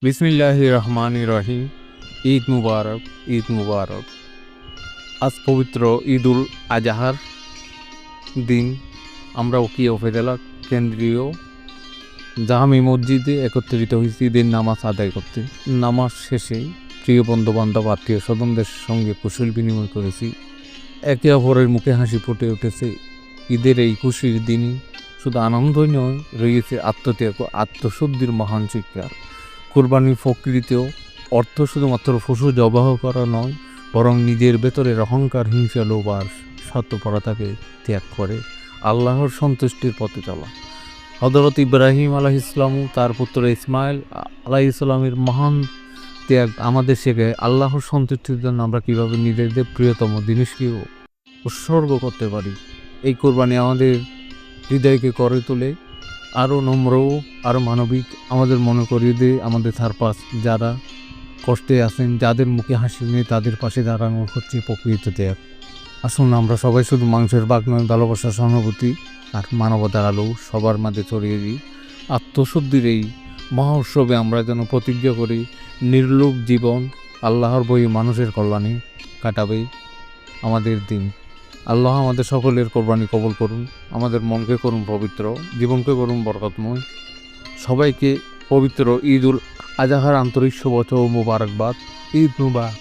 বিসমিল্লাহির রহমানির রহিম। ঈদ মুবারক, ঈদ মুবারক। আজ পবিত্র ঈদুল আজহার দিন আমরা ওকিয়া উপজেলা কেন্দ্রীয় জামি মসজিদে একত্রিত হয়েছি ঈদের নামাজ আদায় করতে। নামাজ শেষে প্রিয় বন্ধুবান্ধব আত্মীয় স্বজনদের সঙ্গে কুশল বিনিময় করেছি। একে অপরের মুখে হাসি ফুটে উঠেছে। ঈদের এই খুশির দিনে শুধু আনন্দই নয়, রয়েছে আত্মত্যাগ ও আত্মশুদ্ধির মহান শিক্ষা। কুরবানির প্রকৃতিও অর্থ শুধুমাত্র পশু জবাহ করা নয়, বরং নিজের ভেতরের অহংকার, হিংসা, লোভ আর স্বার্থপরতাকে ত্যাগ করে আল্লাহর সন্তুষ্টির পথে চলা। হযরত ইব্রাহিম আলাইহিসসালাম তার পুত্র ইসমাইল আলাইহিসসালামের মহান ত্যাগ আমাদের শেখায় আল্লাহর সন্তুষ্টির জন্য আমরা কীভাবে নিজেদের প্রিয়তম জিনিসকেও উৎসর্গ করতে পারি। এই কোরবানি আমাদের হৃদয়কে করে তোলে আরও নম্র, আরও মানবিক। আমাদের মনে করিয়ে দেয় আমাদের চারপাশ যারা কষ্টে আছেন, যাদের মুখে হাসি নেই, তাদের পাশে দাঁড়ানো হচ্ছে প্রকৃত ত্যাগ। আসুন আমরা সবাই শুধু মাংসের ভাগ নয়, ভালোবাসা, সহানুভূতি আর মানবতার আলো সবার মাঝে ছড়িয়ে দিই। আত্মশুদ্ধির এই মহা উৎসবে আমরা যেন প্রতিজ্ঞা করি নির্লোভ জীবন, আল্লাহর বই মানুষের কল্যাণে কাটাবে আমাদের দিন। আল্লাহ আমাদের সকলের কোরবানি কবুল করুন, আমাদের মনকে করুন পবিত্র, জীবনকে করুন বরকতময়। সবাইকে পবিত্র ঈদুল আজহার আন্তরিক শুভেচ্ছা ও মুবারকবাদ। ঈদ মুবারক।